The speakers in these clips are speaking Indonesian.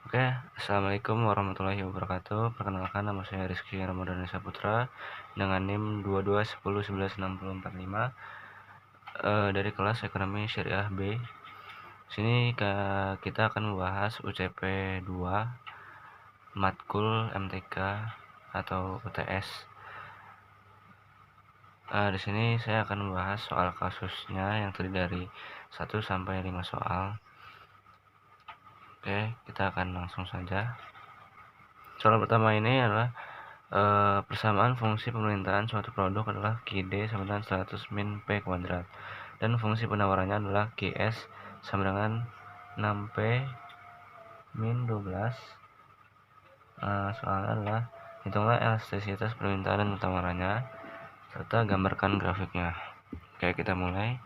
Oke, assalamualaikum warahmatullahi wabarakatuh. Perkenalkan, nama saya Rizky Ramadhani Saputra dengan NIM 2210116045 dari kelas Ekonomi Syariah B. Sini kita akan membahas UCP 2 matkul MTK atau UTS. Di sini saya akan membahas soal kasusnya yang terdiri dari 1 sampai 5 soal. Oke, kita akan langsung saja. Soal pertama ini adalah persamaan fungsi pemerintahan suatu produk adalah QD sama dengan 100 min P kuadrat, dan fungsi penawarannya adalah QS sama dengan 6P min 12. Soalnya adalah hitunglah elastisitas permintaan dan penawarannya serta gambarkan grafiknya. Oke, kita mulai.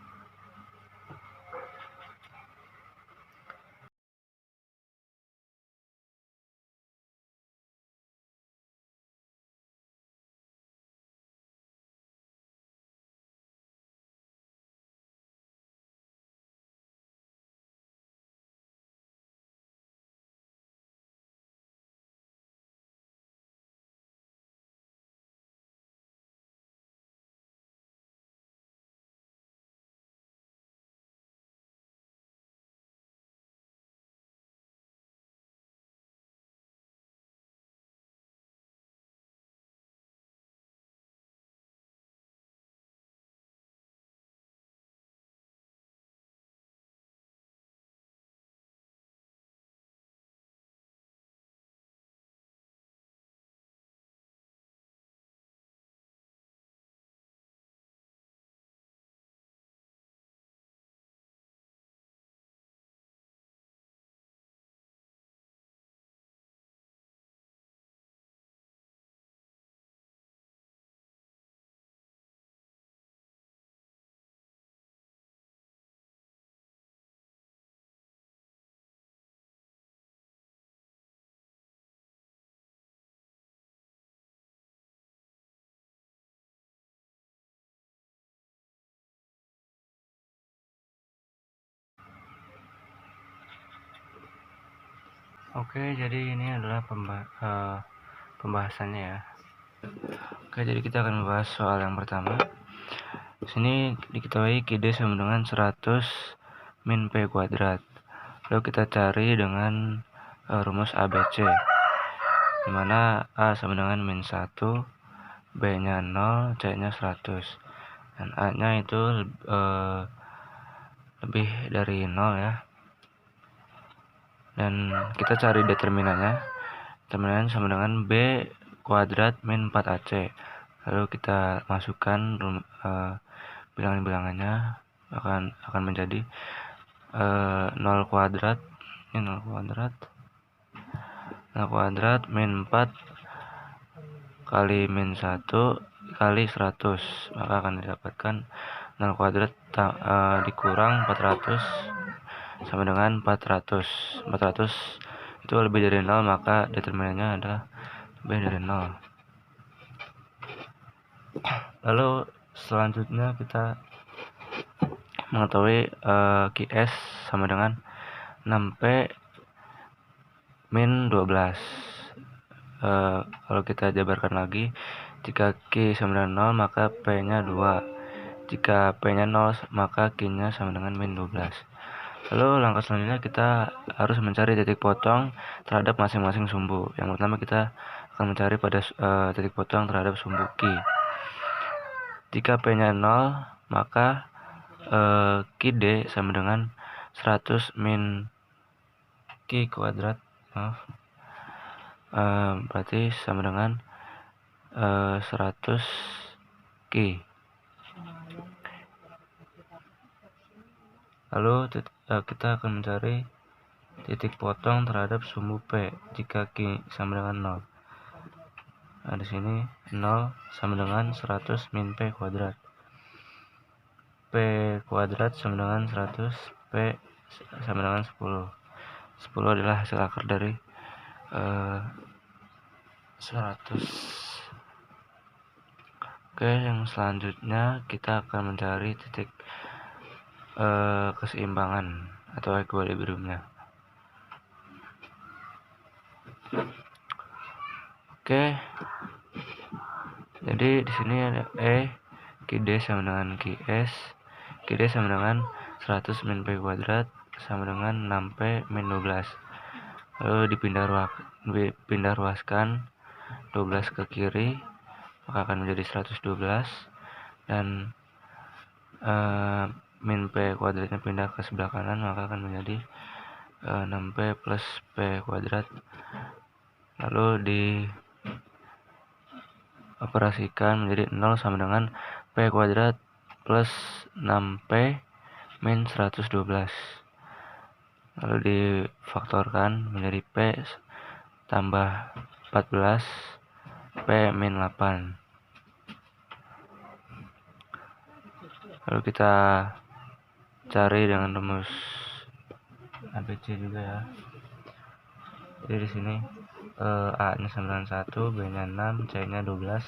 Oke, jadi ini adalah pembahasannya ya. Oke, jadi kita akan membahas soal yang pertama. Di sini diketahui QD sama dengan 100 min P kuadrat. Lalu kita cari dengan rumus ABC, dimana A sama dengan min 1, B nya 0, C nya 100, dan A nya itu lebih dari 0 ya. Dan kita cari determinannya. Determinan sama dengan B kuadrat min 4AC. Lalu kita masukkan bilangan-bilangannya, akan menjadi 0 kuadrat, ini 0 kuadrat min 4 kali min 1 kali 100, maka akan didapatkan 0 kuadrat dikurang 400 sama dengan 400 itu lebih dari 0, maka determinannya adalah lebih dari 0. Lalu selanjutnya kita mengetahui QS sama dengan 6P min 12. Kalau kita jabarkan lagi, jika Q sama dengan 0 maka P nya 2, jika P nya 0 maka Q nya sama dengan min 12. Lalu langkah selanjutnya kita harus mencari titik potong terhadap masing-masing sumbu. Yang pertama kita akan mencari pada titik potong terhadap sumbu Q. Jika P nya 0 maka QD sama dengan 100 min Q kuadrat, berarti sama dengan 100 Q. Lalu kita akan mencari titik potong terhadap sumbu P jika Q sama dengan 0. Nah, di sini 0 sama dengan 100 min P kuadrat. P kuadrat sama dengan 100, P sama dengan 10. 10 adalah hasil akar dari 100. Oke, yang selanjutnya kita akan mencari titik keseimbangan atau equilibriumnya. Oke, jadi di sini ada QD sama dengan QS. QD sama dengan 100 min P kuadrat sama dengan 6P min 12. Lalu dipindah ruaskan 12 ke kiri, maka akan menjadi 112, dan min P kuadratnya pindah ke sebelah kanan, maka akan menjadi 6P plus P kuadrat. Lalu dioperasikan menjadi 0 sama dengan P kuadrat plus 6P min 112. Lalu difaktorkan menjadi P tambah 14 P min 8. Lalu kita cari dengan rumus ABC juga ya. Jadi di sini A nya sama dengan 1, B nya 6, C nya 12,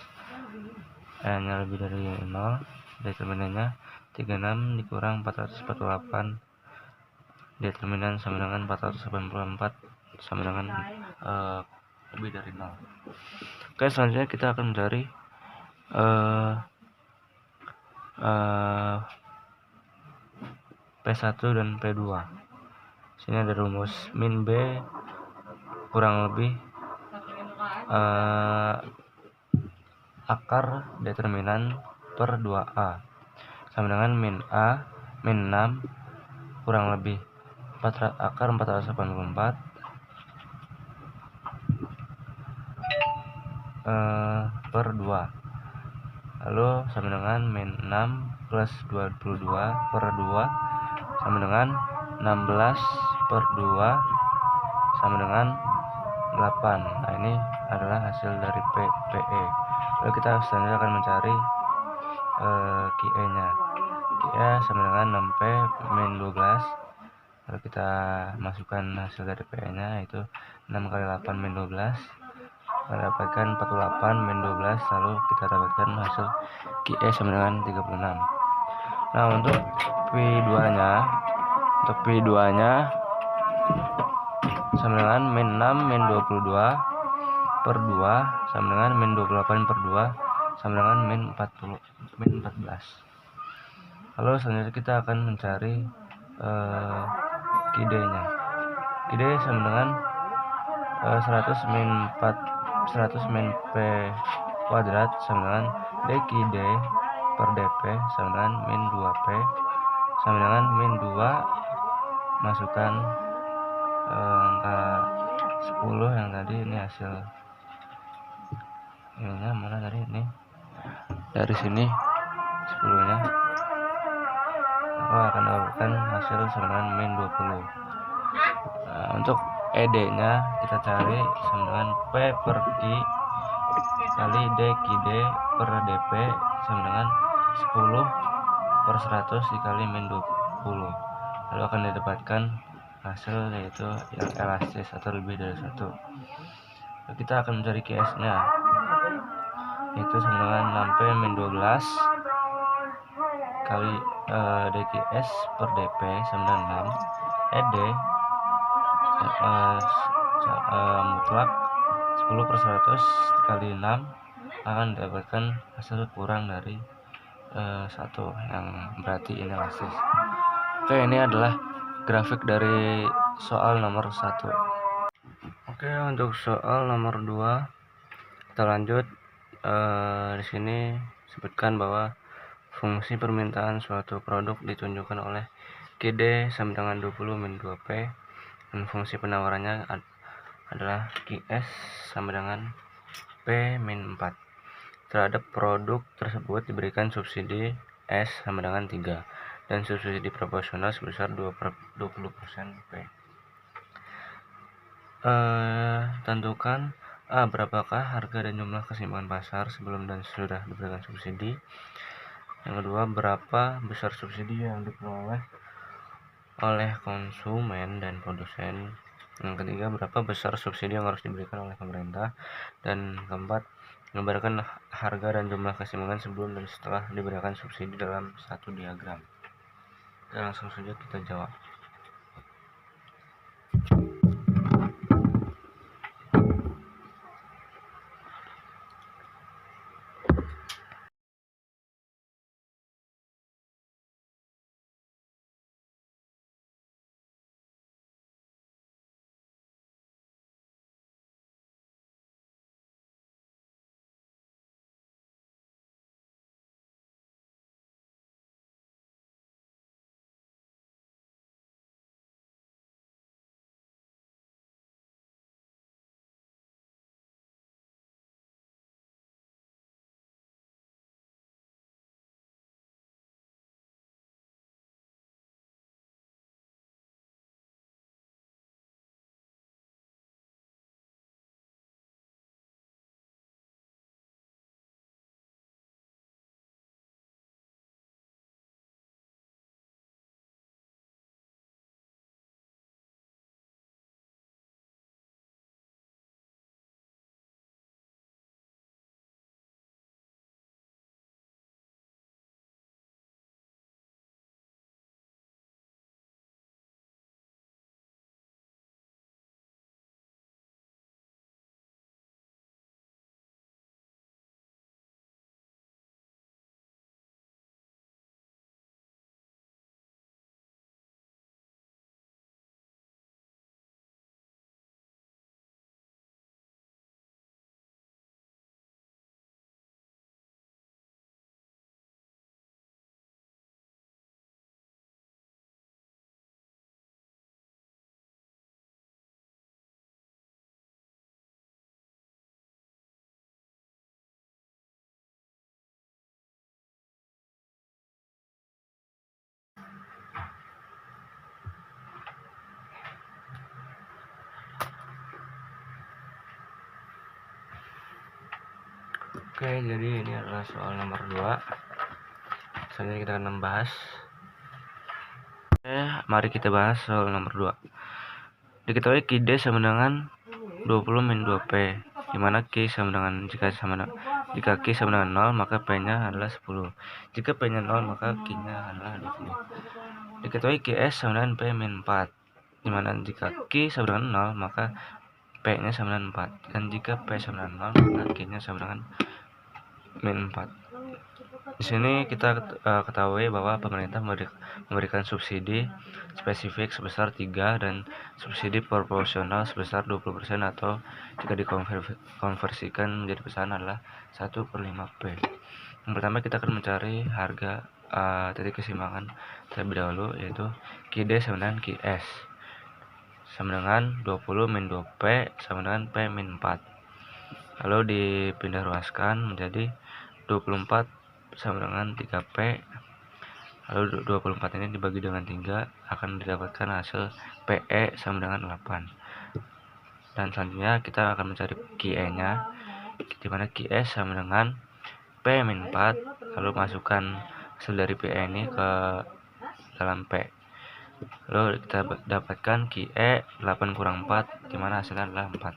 E nya lebih dari 0, determinannya 36 dikurang 448, determinan sama dengan 484 sama dengan lebih dari 0. Oke, selanjutnya kita akan mencari P1 dan P2. Sini ada rumus min B kurang lebih akar determinan per 2A sama dengan min A min 6 kurang lebih akar 484 per 2, lalu sama dengan min 6 plus 22 per 2 sama dengan 16 per 2 sama dengan 8. Nah, ini adalah hasil dari PE. Lalu kita selanjutnya akan mencari QE nya. QE sama dengan 6P min 12. Lalu kita masukkan hasil dari PE nya, yaitu 6 kali 8 min 12, mendapatkan 48 min 12. Lalu kita dapatkan hasil QE sama dengan 36. Nah, untuk P2 nya sama dengan min 6 min 22 per 2 sama dengan min 28 per 2 sama dengan min 14. Lalu selanjutnya kita akan mencari QD nya. QD sama dengan 100 min P kuadrat sama dengan dQD per dP sama dengan min 2P sama dengan min 2 masukkan angka 10 yang tadi. Ini hasil ininya mana tadi, ini dari sini 10 nya, maka akan mendapatkan hasil sama dengan min 20. Nah, untuk ED nya kita cari sama dengan P per Q kali dQD per dP sama dengan 10 per 100 dikali min 20. Lalu akan didapatkan hasil yaitu yang elastis atau lebih dari 1. Lalu kita akan mencari QS nya, yaitu sama dengan 6P min 12 kali dQs per dP sama dengan 6. ED mutlak 10 per 100 dikali 6 akan didapatkan hasil kurang dari 1, yang berarti inelastis. Oke, ini adalah grafik dari soal nomor 1. Oke, untuk soal nomor 2 kita lanjut. Di sini sebutkan bahwa fungsi permintaan suatu produk ditunjukkan oleh QD sama dengan 20 min 2P dan fungsi penawarannya adalah QS sama dengan P min 4. Terhadap produk tersebut diberikan subsidi S sama dengan 3 dan subsidi proporsional sebesar 20% P. Tentukan A. Berapakah harga dan jumlah keseimbangan pasar sebelum dan sesudah diberikan subsidi. Yang kedua, berapa besar subsidi yang diperoleh oleh konsumen dan produsen. Yang ketiga, berapa besar subsidi yang harus diberikan oleh pemerintah. Dan keempat, menggambarkan harga dan jumlah keseimbangan sebelum dan setelah diberikan subsidi dalam satu diagram. Dan langsung saja kita jawab. Oke, jadi ini adalah soal nomor 2. Selanjutnya kita akan membahas. Oke, mari kita bahas soal nomor 2. Diketahui Ki D sama dengan 20 min 2P, dimana Ki sama dengan jika Ki sama dengan 0, maka P-nya adalah 10. Jika P-nya 0, maka Q-nya adalah 20. Diketahui Ki S sama dengan P min 4, dimana jika Ki sama dengan 0, maka P-nya sama dengan 4. Dan jika P sama dengan 0, maka Q-nya sama dengan min 4. Di sini kita ketahui bahwa pemerintah memberikan subsidi spesifik sebesar 3 dan subsidi proporsional sebesar 20% atau jika dikonversikan menjadi pesanan adalah 1/5P. Yang pertama kita akan mencari harga titik keseimbangan terlebih dahulu, yaitu Ki D sama dengan Ki S sama dengan 20 min 2P sama dengan P min 4. Lalu dipindah ruaskan menjadi 24 sama dengan 3P. Lalu 24 ini dibagi dengan 3 akan didapatkan hasil PE sama dengan 8. Dan selanjutnya kita akan mencari QE nya, dimana QE sama dengan P min 4. Lalu masukkan hasil dari PE ini ke dalam P. Lalu kita dapatkan QE 8 kurang 4, dimana hasilnya adalah 4.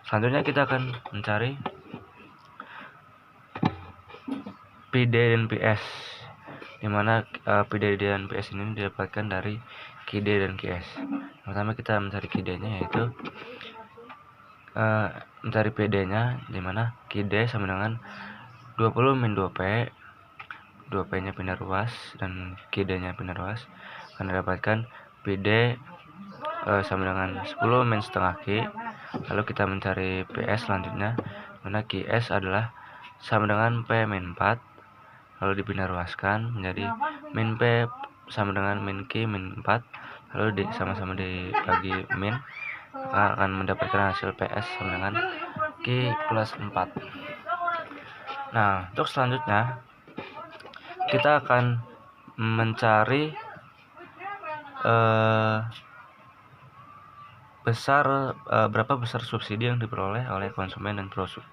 Selanjutnya kita akan mencari PD dan PS, dimana PD dan PS ini didapatkan dari QD dan QS. Pertama kita mencari QD nya, yaitu mencari PD nya, dimana QD sama dengan 20 min 2P, 2P nya pindah ruas dan QD nya pindah ruas, akan didapatkan PD sama dengan 10 min setengah Q. Lalu kita mencari PS selanjutnya, dimana QS adalah sama dengan P min 4, lalu dipindah ruaskan menjadi min P sama dengan min Q min 4, lalu sama-sama dibagi min, maka akan mendapatkan hasil PS sama dengan Q plus 4. Nah, untuk selanjutnya kita akan mencari berapa besar subsidi yang diperoleh oleh konsumen dan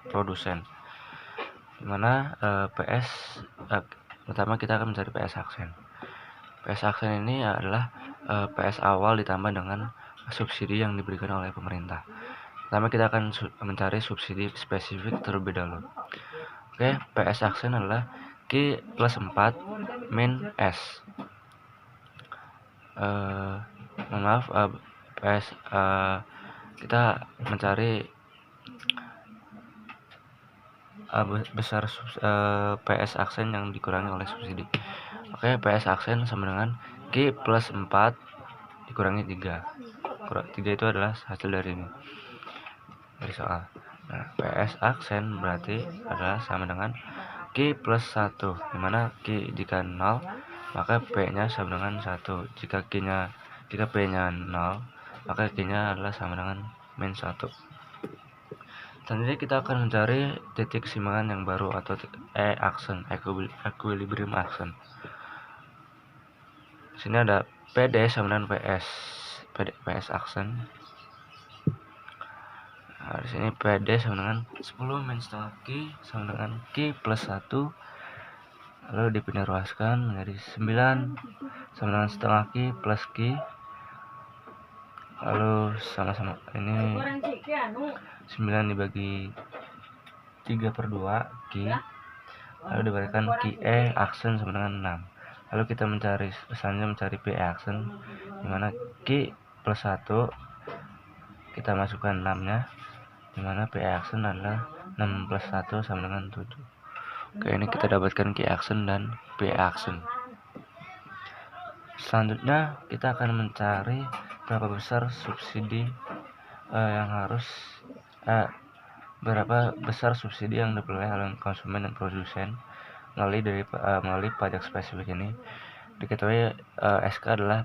produsen, dimana PS pertama kita akan mencari PS aksen. PS aksen ini adalah PS awal ditambah dengan subsidi yang diberikan oleh pemerintah. Pertama kita akan mencari subsidi spesifik terlebih dahulu. Oke, PS aksen adalah Q plus 4 min S. PS kita mencari besar PS aksen yang dikurangi oleh subsidi. Oke, PS aksen sama dengan Q plus 4 dikurangi 3. 3 itu adalah hasil dari ini, dari soal. Nah, PS aksen berarti adalah sama dengan Q plus 1, dimana Q jika 0, maka P nya sama dengan 1. Jika P nya 0, maka Q nya adalah sama dengan min 1. Selanjutnya kita akan mencari titik keseimbangan yang baru atau aksen, equilibrium aksen. Sini ada PD sama dengan PS aksen. Nah, di sini PD sama dengan 10 min setengah Q sama dengan Q plus 1, lalu dipindah ruaskan menjadi 9 sama dengan setengah Q plus Q, lalu sama-sama ini 9 dibagi 3/2 Q, lalu diberikan QE aksen sama dengan 6. Lalu kita mencari PE aksen, dimana Q plus 1 kita masukkan 6 nya, dimana PE aksen adalah 6 plus 1 sama dengan 7. Oke, ini kita dapatkan Q aksen dan PE aksen. Selanjutnya kita akan mencari berapa besar subsidi berapa besar subsidi yang diperoleh oleh konsumen dan produsen melalui pajak spesifik ini. Diketahui SK adalah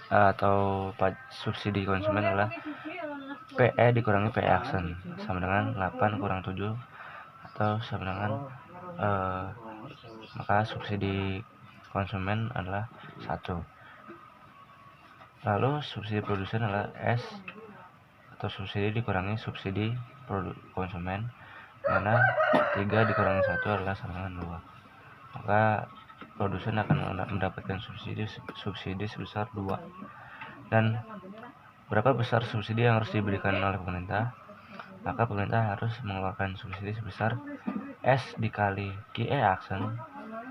atau subsidi konsumen adalah PE dikurangi PE aksen sama dengan 8 kurang 7 atau sama dengan maka subsidi konsumen adalah 1. Lalu subsidi produsen adalah S atau subsidi dikurangi subsidi konsumen, mana 3 dikurangi 1 adalah sama dengan 2. Maka produsen akan mendapatkan subsidi sebesar 2. Dan berapa besar subsidi yang harus diberikan oleh pemerintah? Maka pemerintah harus mengeluarkan subsidi sebesar S dikali QE action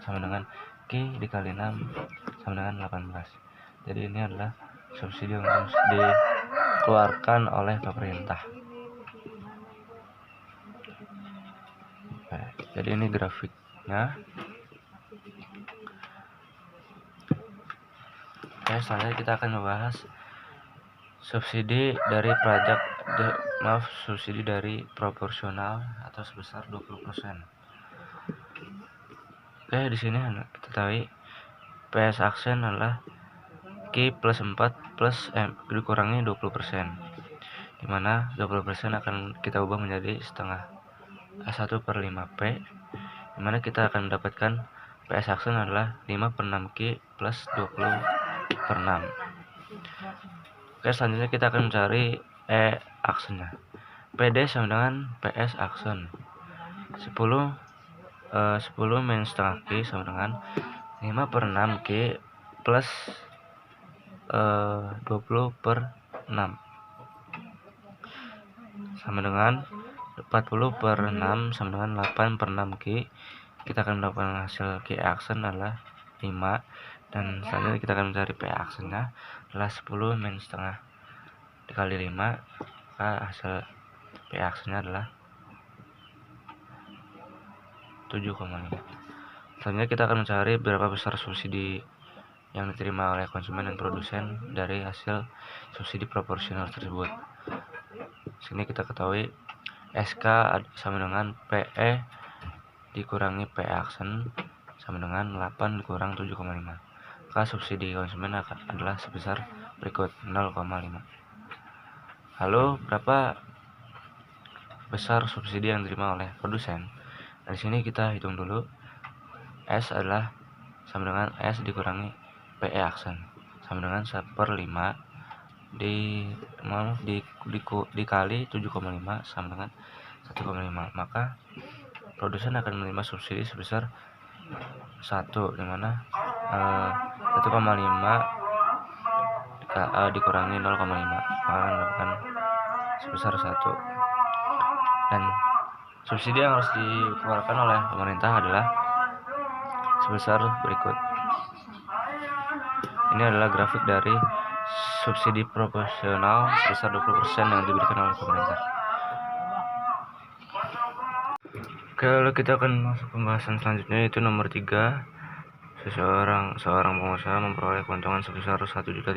sama dengan Q dikali 6 sama dengan 18. Jadi ini adalah subsidi yang harus dikeluarkan oleh pemerintah. Oke, jadi ini grafiknya. Oke, selanjutnya kita akan membahas subsidi dari pajak subsidi dari proporsional atau sebesar 20%. Oke, di sini kita ketahui PS action adalah Q plus 4 plus M dikurangi 20%, dimana 20% akan kita ubah menjadi setengah A1 per 5P, dimana kita akan mendapatkan PS action adalah 5 per 6Q plus 20 per 6. Oke, selanjutnya kita akan mencari E actionnya. PD sama dengan PS action 10 min setengah Q sama dengan 5 per 6 Q plus 20 per 6 sama dengan 40 per 6 sama dengan 8 per 6 Q. Kita akan mendapatkan hasil Q action adalah 5, dan selanjutnya kita akan mencari P actionnya adalah 10 min setengah dikali 5, maka hasil P actionnya adalah 7,5. Selanjutnya kita akan mencari berapa besar subsidi yang diterima oleh konsumen dan produsen dari hasil subsidi proporsional tersebut. Sini kita ketahui SK sama dengan PE dikurangi P action sama dengan 8 dikurang 7,5. Maka subsidi konsumen adalah sebesar berikut 0,5. Lalu berapa besar subsidi yang diterima oleh produsen? Dari sini kita hitung dulu. S adalah sama dengan S dikurangi PE action sama dengan 1 per 5 dikali 7,5 sama dengan 1,5. Maka produsen akan menerima subsidi sebesar 1, dimana 1,5 dikurangi 0,5 maka mendapatkan sebesar 1. Dan subsidi yang harus dikeluarkan oleh pemerintah adalah sebesar berikut. Ini adalah grafik dari subsidi proporsional sebesar 20% yang diberikan oleh pemerintah. Kalau kita akan masuk pembahasan selanjutnya, yaitu nomor 3. Seorang pengusaha memperoleh keuntungan sebesar 1.500.000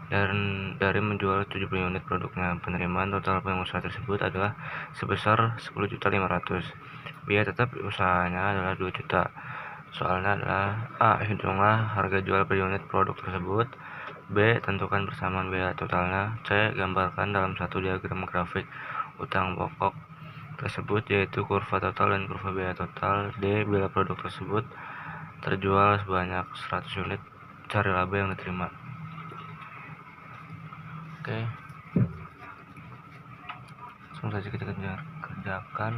dan dari menjual 70 unit produknya. Penerimaan total pengusaha tersebut adalah sebesar 10.500.000. Biaya tetap usahanya adalah 2 juta. Soalnya adalah A. Hitunglah harga jual per unit produk tersebut. B. Tentukan persamaan biaya totalnya. C. Gambarkan dalam satu diagram grafik utang pokok tersebut, yaitu kurva total dan kurva biaya total. D. Bila produk tersebut terjual sebanyak 100 unit, cari laba yang diterima. Oke, langsung saja kita kerjakan.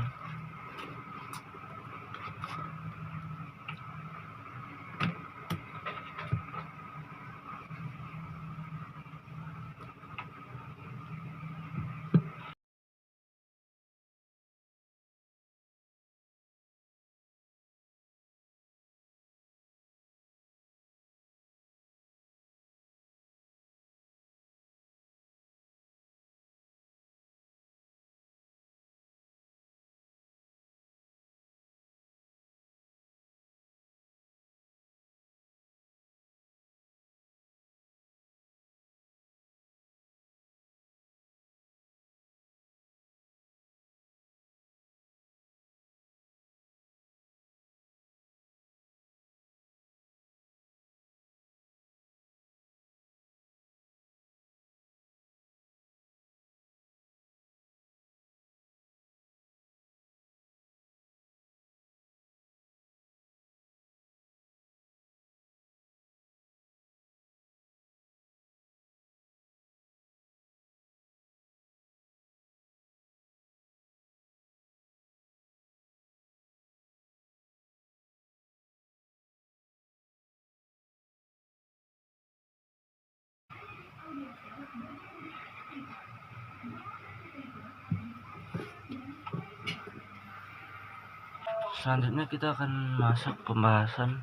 Selanjutnya kita akan masuk pembahasan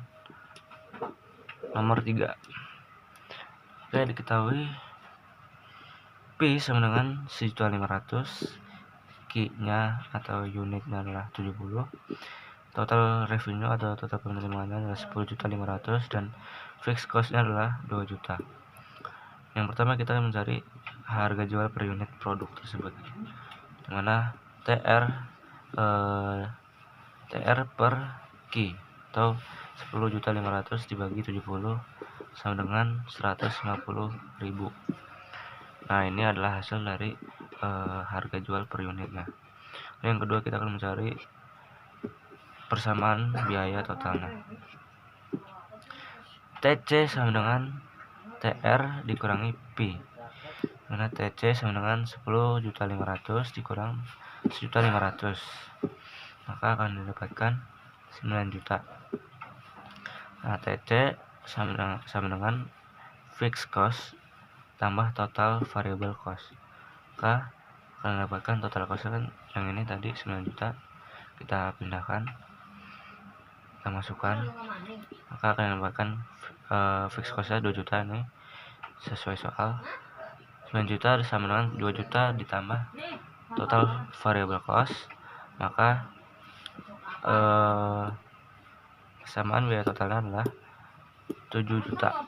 nomor 3. Oke, diketahui P sama dengan 1.500.000, Q-nya atau unitnya adalah 70, total revenue atau total penerimaannya adalah 10.500.000 dan fixed cost-nya adalah 2 juta. Yang pertama kita akan mencari harga jual per unit produk tersebut, dimana TR per Q atau 10.500.000 dibagi 70 sama dengan 150.000. Nah, ini adalah hasil dari harga jual per unitnya. Yang kedua kita akan mencari persamaan biaya totalnya. TC sama dengan TR dikurangi P, mana TC sama dengan 10.500.000 dikurang 1.500.000, maka akan didapatkan 9 juta. Nah, TC sama dengan fixed cost tambah total variable cost, maka akan mendapatkan total cost kan yang ini tadi 9 juta, kita pindahkan, kita masukkan, maka akan mendapatkan fixed costnya 2 juta ini sesuai soal. 9 juta sama dengan 2 juta ditambah total variable cost, maka kesamaan biaya totalnya adalah 7 juta.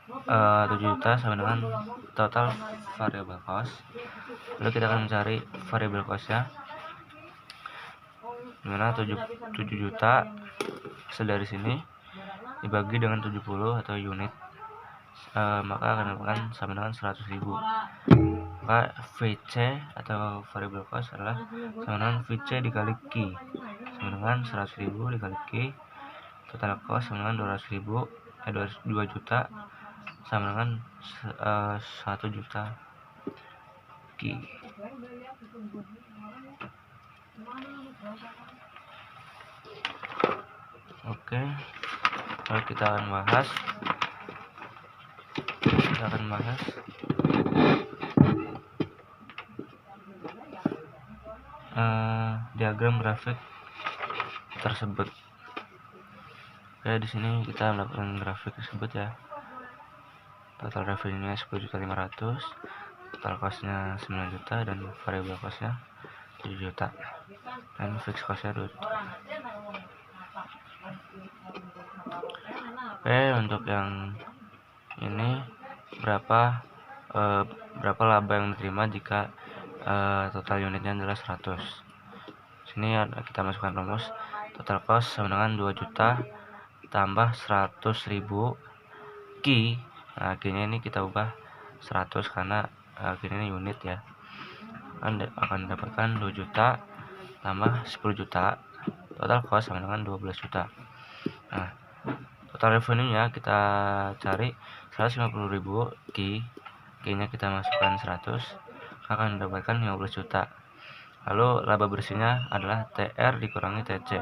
7 juta sama dengan total variable cost. Lalu kita akan mencari variable cost-nya, dimana 7 juta hasil dari sini dibagi dengan 70 atau unit, maka akan dapatkan sama dengan 100.000. Maka VC atau variable cost adalah sama dengan VC dikali Q sama dengan 100.000 dikali Q, total cost sama dengan 200.000, 2 juta sama dengan 1 juta Q. Oke, lalu kita akan bahas diagram grafik tersebut. Oke, di sini kita melakukan grafik tersebut ya. Total revenue-nya 10.500.000, total cost-nya 9 juta dan variable cost-nya 7 juta dan fixed cost-nya 2 juta. Oke, untuk yang ini berapa laba yang diterima jika total unitnya adalah 100. Sini kita masukkan rumus, total cost sama dengan 2 juta tambah 100.000 Q. Nah, Q-nya ini kita ubah 100 karena Q ini unit ya. Akan mendapatkan 2 juta tambah 10 juta, total cost sama dengan 12 juta. Nah, total revenue-nya kita cari 150.000 Q-nya kita masukkan 100, akan mendapatkan 15 juta. Lalu laba bersihnya adalah TR dikurangi TC,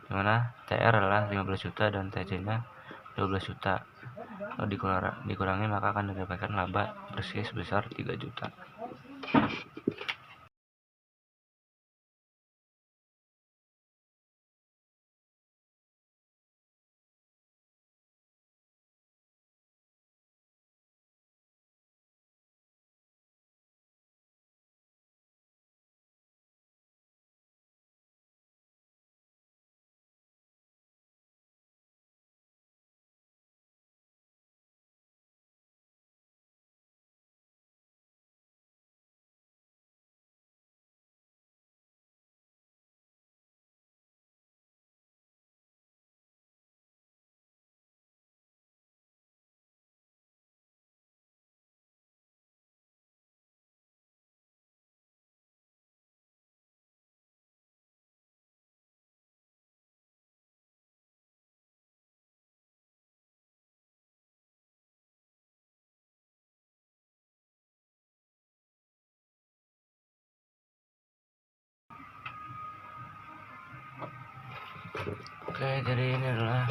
dimana TR adalah 15 juta dan TC-nya 12 juta. Lalu dikurangi, maka akan mendapatkan laba bersih sebesar 3 juta. Oke, jadi ini adalah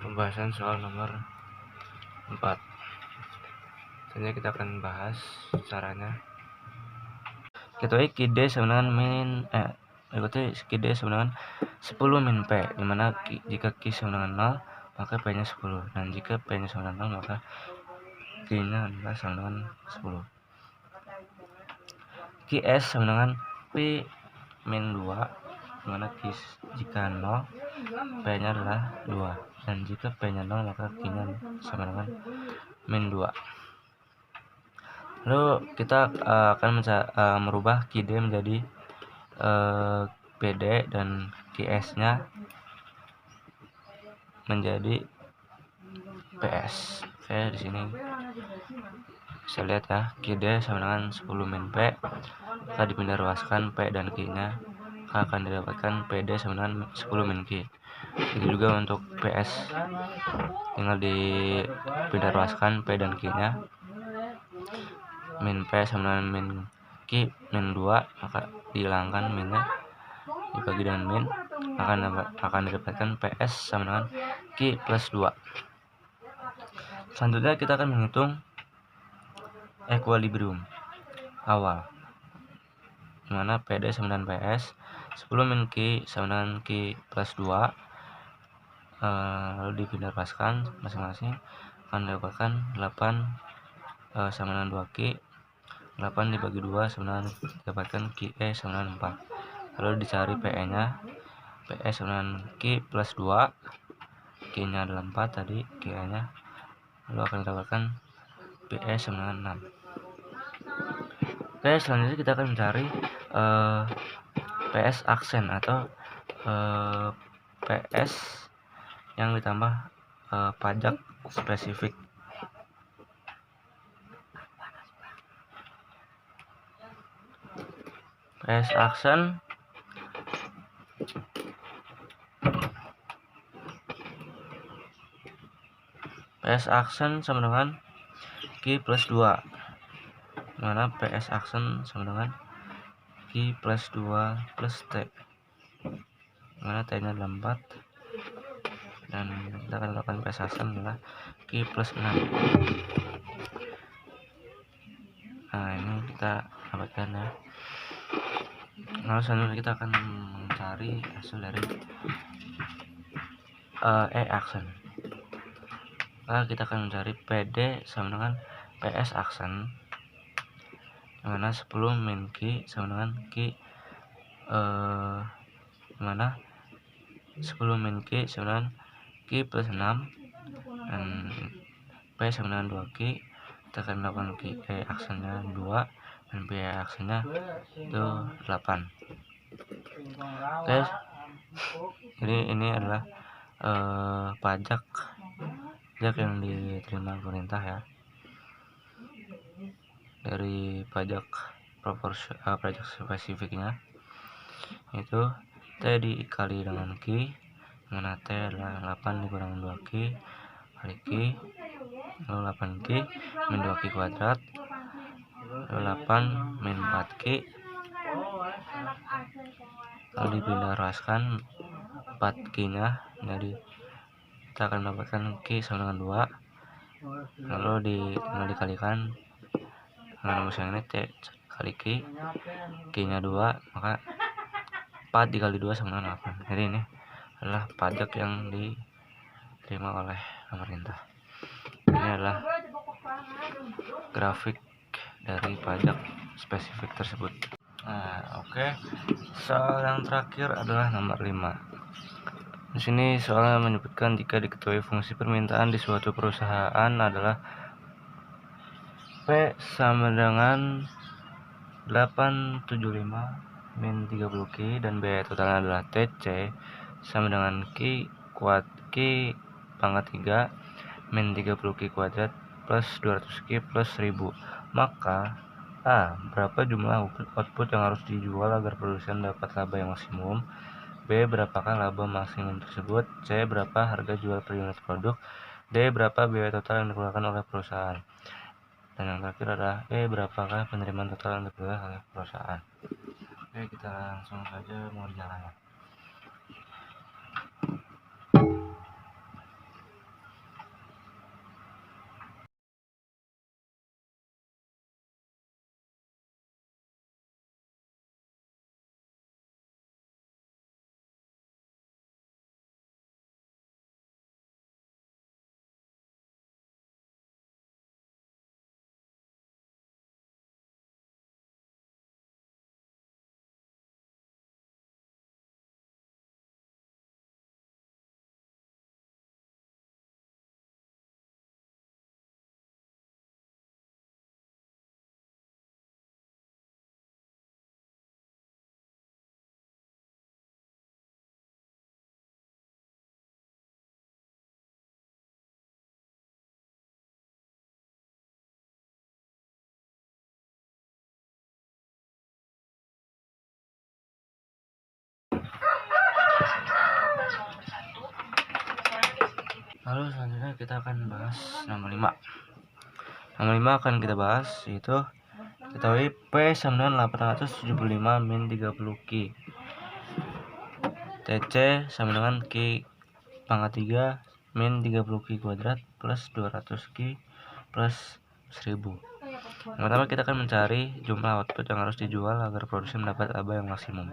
pembahasan soal nomor 4. Selanjutnya kita akan bahas caranya. Kita D sama dengan berikutnya QD sama dengan 10 min P, dimana jika Q sama dengan 0 maka P nya 10, dan jika P nya sama dengan 0 maka Q nya adalah sama dengan 10. QS sama dengan P min 2, dimana Q jika 0 P nya adalah 2, dan jika P nya 0 maka Q nya sama dengan min 2. Lalu kita akan merubah QD menjadi PD dan QS nya menjadi PS. Oke, di sini bisa lihat ya, QD sama dengan 10 min P, maka dipindah ruaskan P dan Q nya, maka akan didapatkan PD sama dengan 10 min Q. Begitu juga untuk PS, tinggal dipindah ruaskan P dan Q nya, min P sama dengan min Q min 2, maka dihilangkan minnya dibagi dengan min, akan didapatkan PS sama dengan Q plus 2. Selanjutnya kita akan menghitung equilibrium awal, dimana PD sama dengan PS, 10 min Q sama dengan Q plus 2, lalu dipindah ruaskan masing-masing, akan didapatkan 8 sama dengan 2Q, 8 dibagi 2 sama dengan didapatkan QE sama dengan 4. Lalu dicari PE nya, PE sama dengan Q plus 2, Q nya adalah 4 tadi, QE nya, lalu akan didapatkan PE sama dengan 6. Oke, selanjutnya kita akan mencari PS aksen atau PS yang ditambah pajak spesifik. PS aksen sama dengan Q plus 2, dimana PS aksen sama dengan Q plus 2 plus T, dimana T nya adalah 4, dan kita akan lakukan PS aksen adalah Q plus 6. Nah, ini kita dapatkan ya. Lalu selanjutnya kita akan mencari hasil dari E aksen. Nah, kita akan mencari PD sama dengan PS aksen, dimana 10 min Q sama dengan Q, dimana 10 min Q sama dengan Q plus 6, dan P sama dengan 2Q. Kita akan melakukan Q E aksennya 2 dan P E aksennya itu 8. Oke, jadi ini adalah pajak yang diterima pemerintah ya, dari pajak pajak spesifiknya itu T dikali dengan Q, mana T adalah 8 dikurangi 2Q kali Q, lalu 8Q min 2Q kuadrat, lalu 8 min 4Q, lalu dipindah ruaskan 4Q nya, jadi kita akan mendapatkan Q sama dengan 2, lalu tinggal dikalikan dengan rumus yang ini, T kali Q, Q nya 2, maka 4 dikali 2 sama dengan 8. Jadi ini adalah pajak yang diterima oleh pemerintah. Ini adalah grafik dari pajak spesifik tersebut. Nah, oke. Soal yang terakhir adalah nomor 5. Di sini soalnya menyebutkan jika diketahui fungsi permintaan di suatu perusahaan adalah P sama dengan 875 min 30Q dan biaya totalnya adalah TC sama dengan Q pangkat 3 min 30Q kuadrat plus 200Q plus 1000, maka A. Berapa jumlah output yang harus dijual agar produsen dapat laba yang maksimum? B. Berapakah laba maksimum tersebut? C. Berapa harga jual per unit produk? D. Berapa biaya total yang dikeluarkan oleh perusahaan? Dan yang terakhir adalah E. Berapakah penerimaan total yang diperoleh oleh perusahaan? Oke, kita langsung saja mengerjakannya. selanjutnya kita akan bahas nomor 5. Nomor 5 akan kita bahas, yaitu ketahui P sama dengan 875 min 30 Q. TC sama dengan Q pangkat 3 min 30 Q kuadrat plus 200 Q plus 1000. Yang pertama kita akan mencari jumlah output yang harus dijual agar produsen mendapat laba yang maksimum.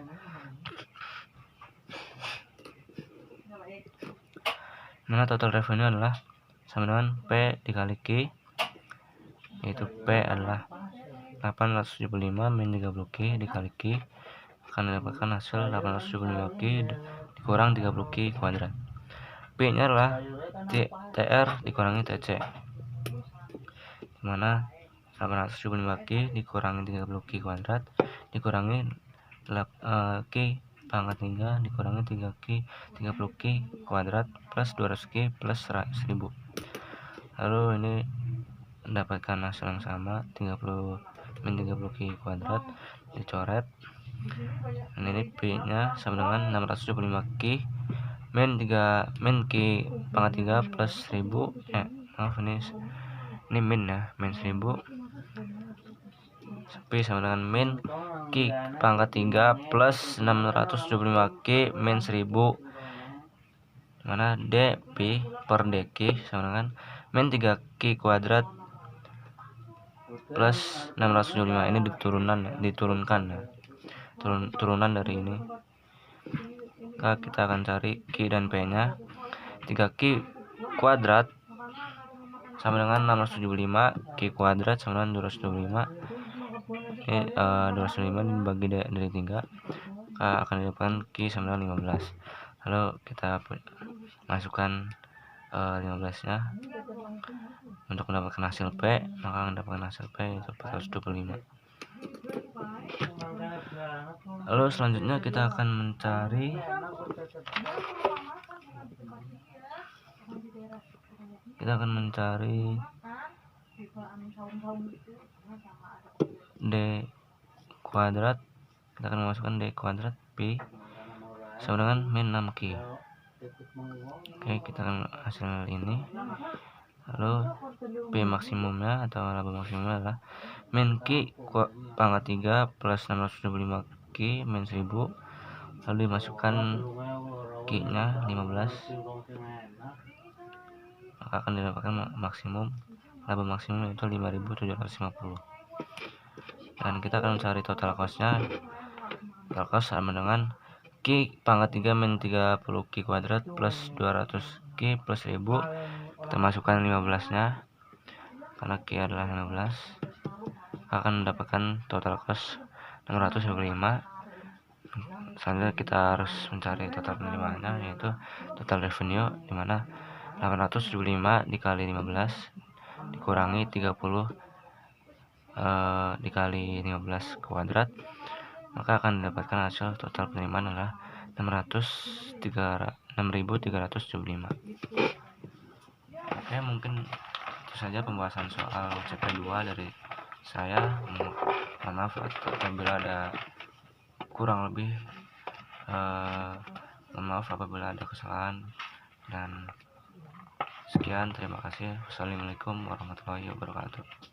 Mana total revenue adalah sama dengan P dikali Q, yaitu P adalah 875 min 30 Q dikali Q, akan mendapatkan hasil 875 Q dikurang 30 Q kuadrat. P nya adalah TR dikurangi TC, dimana 875 Q dikurangi 30 Q kuadrat dikurangi Q pangkat 3 dikurangi 3 Q 30 Q kuadrat plus 200 Q plus 1000. Lalu ini mendapatkan hasil yang sama, 30 min 30 Q kuadrat dicoret, dan ini P nya sama dengan 675 Q min Q pangkat 3 plus 1000, maaf ini min ya, min 1000. P sama dengan min Q pangkat 3 plus 675 Q min 1000, mana dP per dQ sama dengan min 3 Q kuadrat plus 675. Ini diturunkan ya, turunan dari ini. Maka kita akan cari Q dan P nya. 3 Q kuadrat sama dengan 675, Q kuadrat sama dengan 225. Ini 225 dibagi dari 3, akan didapatkan Q sama dengan 15. Lalu kita masukkan 15 nya untuk mendapatkan hasil P, maka mendapatkan hasil P yaitu 425. Lalu selanjutnya kita akan mencari D kuadrat. Kita akan memasukkan D kuadrat P sama dengan min 6 Q. Oke, kita akan hasil ini. Lalu P maksimumnya atau laba maksimumnya adalah min Q pangkat 3 plus 675 Q min 1000. Lalu dimasukkan Q nya 15, maka akan didapatkan maksimum laba maksimum yaitu 5750. Dan kita akan mencari total cost-nya. Total cost sama dengan Q pangkat 3 min 30 Q kuadrat plus 200 Q plus 1000. Kita masukkan 15 nya karena Q adalah 15, akan mendapatkan total cost 625. Selanjutnya kita harus mencari total penerimaannya, yaitu total revenue, dimana 875 dikali 15 dikurangi 30 dikali 15 kuadrat, maka akan mendapatkan hasil total penerimaan adalah 6.375. Oke, mungkin itu saja pembahasan soal CP2 dari saya. Mohon maaf apabila ada kurang lebih, mohon maaf apabila ada kesalahan, dan sekian, terima kasih. Wassalamualaikum warahmatullahi wabarakatuh.